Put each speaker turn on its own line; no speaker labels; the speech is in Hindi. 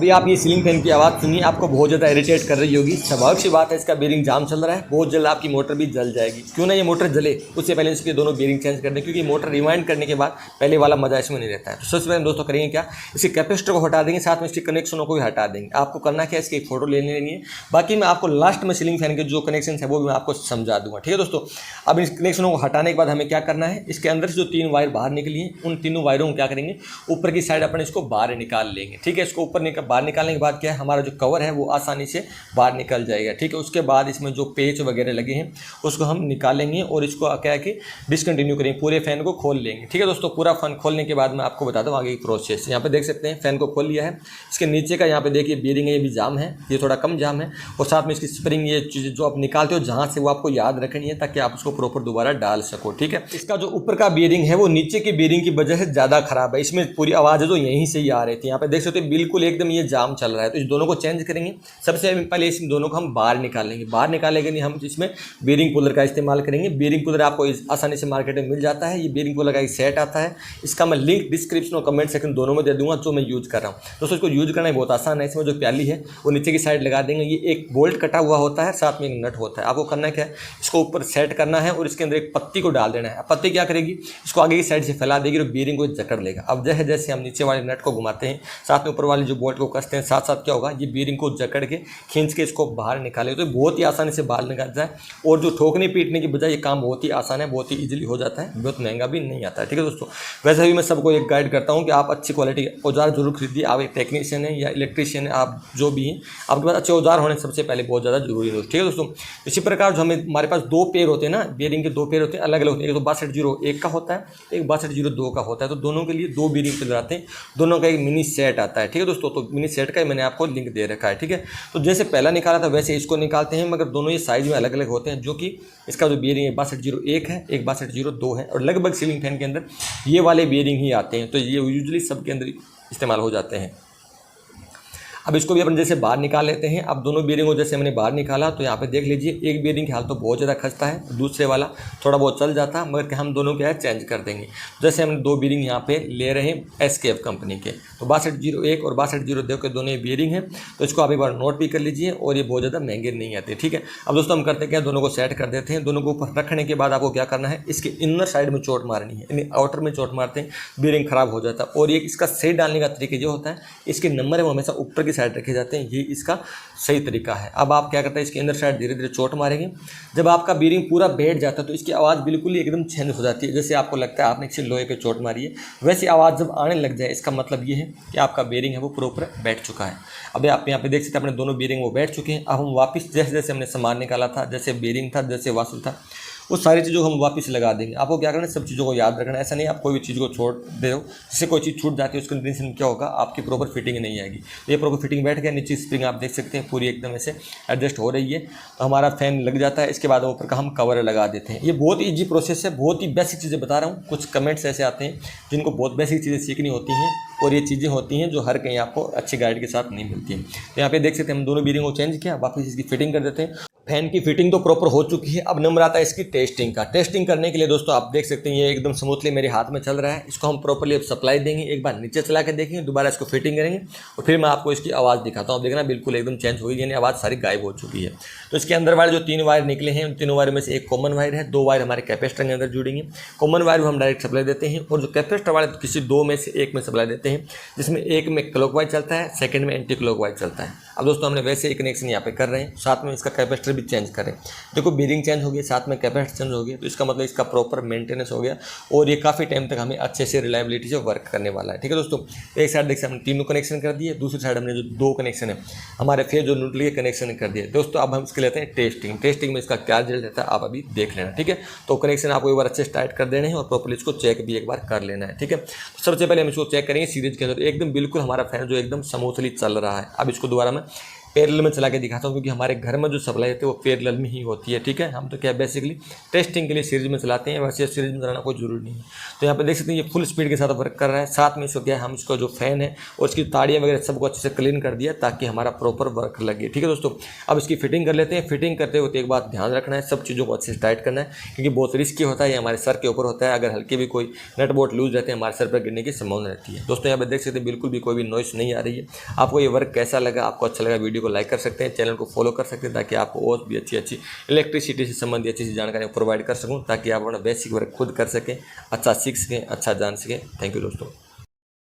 अभी आप ये सीलिंग फैन की आवाज़ सुनिए, आपको बहुत ज़्यादा इरिटेट कर रही होगी। स्वाभाविक सी बात है, इसका बेरिंग जाम चल रहा है, बहुत जल्द आपकी मोटर भी जल जाएगी। क्यों ना ये मोटर जले, उससे पहले इसके दोनों बेरिंग चेंज कर दें, क्योंकि मोटर रिवाइंड करने के बाद पहले वाला मजा इसमें नहीं रहता है। तो सबसे पहले दोस्तों करेंगे क्या, इसके कैपेसिटर को हटा देंगे, साथ में इसके कनेक्शनों को भी हटा देंगे। आपको करना क्या है, इसकी फोटो ले लेनी है। बाकी मैं आपको लास्ट में सीलिंग फैन के जो कनेक्शन है वो भी मैं आपको समझा दूंगा, ठीक है दोस्तों। अब इस कनेक्शनों को हटाने के बाद हमें क्या करना है, इसके अंदर से जो 3 वायर बाहर निकली हैं, उन तीनों वायरों को क्या करेंगे, ऊपर की साइड अपन इसको बाहर निकाल लेंगे, ठीक है। इसको ऊपर बाहर निकालने के बाद क्या है, हमारा जो कवर है वो आसानी से बाहर निकल जाएगा, ठीक है। उसके बाद इसमें जो पेच वगैरह लगे हैं उसको हम निकालेंगे और इसको क्या है कि डिसकंटिन्यू करेंगे, पूरे फैन को खोल लेंगे, ठीक है दोस्तों। पूरा फैन खोलने के बाद मैं आपको बता दूं आगे की प्रोसेस। यहाँ पे देख सकते हैं फैन को खोल लिया है। इसके नीचे का यहाँ पे देखिए बेरिंग है, ये भी जाम है, ये थोड़ा कम जाम है। और साथ में इसकी स्प्रिंग, ये चीज़ जो आप निकालते हो जहाँ से, वो आपको याद रखनी है ताकि आप उसको प्रॉपर दोबारा डाल सको, ठीक है। इसका जो ऊपर का बेरिंग है वो नीचे की बेरिंग की वजह से ज़्यादा खराब है, इसमें पूरी आवाज़ है जो यहीं से ही आ रही थी। यहाँ पे देख सकते हो बिल्कुल एकदम ये जाम चल रहा है। तो इस दोनों को चेंज करेंगे। सबसे पहले इस दोनों को हम बाहर निकालेंगे। बाहर निकालेंगे नहीं, हम इसमें बेरिंग कूलर का इस्तेमाल करेंगे। बेरिंग कूलर आपको आसानी से मार्केट में मिल जाता है। ये बेरिंग कूलर का एक सेट आता है, इसका मैं लिंक डिस्क्रिप्शन और कमेंट सेक्शन दोनों में दे दूंगा, जो मैं यूज़ कर रहा हूँ दोस्तों। इसको यूज़ करना बहुत आसान है। इसमें जो प्याली है वो नीचे की साइड लगा देंगे। ये एक बोल्ट कटा हुआ होता है, साथ में एक नट होता है। आपको करना क्या है, इसको ऊपर सेट करना है और इसके अंदर एक पत्ती को डाल देना है। पत्ती क्या करेगी, इसको आगे की साइड से फैला देगी और बेरिंग को जकड़ लेगा। अब जैसे जैसे हम नीचे वाले नट को घुमाते हैं, साथ में ऊपर वाले जो बोल्ट को कसते हैं, साथ साथ क्या होगा, ये बेरिंग को जकड़ के खींच के इसको बाहर निकाले, तो बहुत ही आसानी से बाहर निकल जाए। और जो ठोकने पीटने की बजाय ये काम बहुत ही आसान है, बहुत ही ईजिली हो जाता है, बहुत महंगा भी नहीं आता है, ठीक है दोस्तों। वैसे भी मैं सबको एक गाइड करता हूँ कि आप अच्छी क्वालिटी के औजार जरूर खरीदिए। आप एक टेक्नीशियन है या इलेक्ट्रीशियन है, आप जो भी हैं, आपके पास अच्छे औजार होने सबसे पहले बहुत ज़्यादा जरूरी है, ठीक है दोस्तों। इसी प्रकार जो हमारे पास 2 पेयर होते हैं ना, बेरिंग के 2 पेयर होते हैं, अलग अलग होते हैं। एक तो 6201 का होता है, एक 6202 का होता है। तो दोनों के लिए 2 बेरिंग पे लगाते हैं, दोनों का एक मिनी सेट आता है, ठीक है दोस्तों। तो मिनी सेट का मैंने आपको लिंक दे रखा है, ठीक है। तो जैसे पहला निकाला था वैसे इसको निकालते हैं, मगर दोनों ये साइज में अलग अलग होते हैं। जो कि इसका जो बेरिंग है 6201 है, एक 6202 है, और लगभग सीलिंग फैन के अंदर ये वाले बेरिंग ही आते हैं। तो ये यूजुअली सबके अंदर इस्तेमाल हो जाते हैं। अब इसको भी अपन जैसे बाहर निकाल लेते हैं। अब दोनों बेरिंग को जैसे मैंने बाहर निकाला, तो यहाँ पे देख लीजिए एक बेरिंग की हालत तो बहुत ज़्यादा खस्ता है, दूसरे वाला थोड़ा बहुत चल जाता, मगर हम दोनों क्या है चेंज कर देंगे। जैसे हमने 2 बेरिंग यहाँ पे ले रहे हैं एसकेएफ कंपनी के, तो 6201 और 6202 के दोनों ये बेरिंग हैं। तो इसको आप एक बार नोट भी कर लीजिए, और ये बहुत ज़्यादा महंगे नहीं आते, ठीक है। अब दोस्तों हम करते क्या, दोनों को सेट कर देते हैं। दोनों को ऊपर रखने के बाद आपको क्या करना है, इसके इनर साइड में चोट मारनी है, यानी आउटर में चोट मारते हैं बेरिंग खराब हो जाता है। और ये इसका सही डालने का तरीका जो होता है, इसके नंबर है वो हमेशा ऊपर की साइड रखे जाते हैं, ये इसका सही तरीका है। अब आप क्या करते हैं, इसके अंदर साइड धीरे धीरे चोट मारेंगे। जब आपका बेरिंग पूरा बैठ जाता है तो इसकी आवाज़ बिल्कुल ही एकदम चेंज हो जाती है। जैसे आपको लगता है आपने किसी लोहे पे चोट मारी है, वैसी आवाज़ जब आने लग जाए, इसका मतलब ये है कि आपका बेरिंग है वो प्रॉपर बैठ चुका है। अब आप यहाँ पे देख सकते हैं अपने दोनों बेरिंग वो बैठ चुके हैं। अब हम वापस जैसे जैसे हमने सामान निकाला था, जैसे बेरिंग था, जैसे वाशर था, वो सारी चीज़ों को हम वापस लगा देंगे। आपको क्या करना है, सब चीज़ों को याद रखना है। ऐसा नहीं आप कोई भी चीज़ को छोड़ दे हो, जिससे कोई चीज़ छूट जाती है उसके कंडीशन क्या होगा, आपकी प्रॉपर फिटिंग नहीं आएगी। तो ये प्रॉपर फिटिंग बैठ गया, नीचे स्प्रिंग आप देख सकते हैं पूरी एकदम ऐसे एडजस्ट हो रही है, तो हमारा फैन लग जाता है। इसके बाद ऊपर का हम कवर लगा देते हैं। ये बहुत ईजी प्रोसेस है, बहुत ही बेसिक चीज़ें बता रहा हूँ। कुछ कमेंट्स ऐसे आते हैं जिनको बहुत बेसिक चीज़ें सीखनी होती हैं, और ये चीज़ें होती हैं जो हर कहीं आपको अच्छे गाइड के साथ नहीं मिलती हैं। तो यहाँ पे देख सकते हैं हम दोनों बेरिंग को चेंज किया, वापस इसकी फिटिंग कर देते हैं। फैन की फिटिंग तो प्रॉपर हो चुकी है। अब नंबर आता है इसकी टेस्टिंग का। टेस्टिंग करने के लिए दोस्तों आप देख सकते हैं ये एकदम स्मूथली मेरे हाथ में चल रहा है। इसको हम प्रॉपर्ली अब सप्लाई देंगे, एक बार नीचे चला के देखेंगे, दोबारा इसको फिटिंग करेंगे, और फिर मैं आपको इसकी आवाज़ दिखाता हूँ। आप देखना बिल्कुल एकदम चेंज हुई, यानी आवाज़ सारी गायब हो चुकी है। तो इसके अंदर वाले जो 3 वायर निकले हैं, उन 3 वायर में से एक कॉमन वायर है, 2 वायर हमारे कैपेसिटर के अंदर जुड़ेंगे। कॉमन वायर हम डायरेक्ट सप्लाई देते हैं, और जो कैपेसिटर वाले किसी 2 में से एक में सप्लाई देते हैं, जिसमें एक में क्लॉकवाइज चलता है, सेकंड में एंटी क्लॉकवाइज चलता है। अब दोस्तों हमने वैसे ही कनेक्शन यहाँ पे कर रहे हैं, साथ में इसका कैपेसिटर भी चेंज करें। देखो बेरिंग चेंज हो गया, साथ में कैपेसिटर चेंज हो गया, तो इसका मतलब इसका प्रॉपर मेंटेनेंस हो गया, और ये काफ़ी टाइम तक हमें अच्छे से रिलायबिलिटी से वर्क करने वाला है, ठीक है दोस्तों। एक साइड देखिए हमने तीनों कनेक्शन कर दिए, दूसरी साइड हमने जो 2 कनेक्शन है हमारे फेज और न्यूट्रल के कनेक्शन कर दिए दोस्तों। अब हम इसके लेते हैं टेस्टिंग। टेस्टिंग में इसका क्या रिजल्ट रहता है आप अभी देख लेना, ठीक है। तो कनेक्शन आपको एक बार अच्छे से टाइट कर देने हैं, और प्रॉपर्ली इसको चेक भी एक बार कर लेना है, ठीक है। तो सबसे पहले हम इसको चेक करेंगे सीरीज के अंदर, एकदम बिल्कुल हमारा फैन जो एकदम स्मूथली चल रहा है। अब इसको दोबारा मैं पैरेलल में चला के दिखाता हूँ, क्योंकि हमारे घर में जो सप्लाई होती है वो पैरेलल में ही होती है। ठीक है, हम तो क्या बेसिकली टेस्टिंग के लिए सीरीज में चलाते हैं, वैसे सीरीज में चलाना कोई जरूरी नहीं है। तो यहाँ पे देख सकते हैं ये फुल स्पीड के साथ वर्क कर रहा है। साथ में इसको क्या है, हम इसका जो फैन है और इसकी ताड़ियाँ वगैरह सबको अच्छे से क्लीन कर दिया ताकि हमारा प्रॉपर वर्क लगे। ठीक है दोस्तों, अब इसकी फिटिंग कर लेते हैं। फिटिंग करते हुए एक बात ध्यान रखना है, सब चीज़ों को अच्छे से टाइट करना है, क्योंकि बहुत रिस्की होता है, ये हमारे सर के ऊपर होता है। अगर हल्के भी कोई नट बोल्ट लूज रहते हैं हमारे सर पर गिरने की संभावना रहती है। दोस्तों यहाँ पे देख सकते हैं बिल्कुल भी कोई भी नॉइस नहीं आ रही है। आपको ये वर्क कैसा लगा, आपको अच्छा लगा, वीडियो को लाइक कर सकते हैं, चैनल को फॉलो कर सकते हैं, ताकि आपको और भी अच्छी इलेक्ट्रिसिटी से संबंधित अच्छी जानकारी प्रोवाइड कर सकूँ, ताकि आप अपना बेसिक वर्क खुद कर सकें, अच्छा सीख सकें, अच्छा जान सकें। थैंक यू दोस्तों।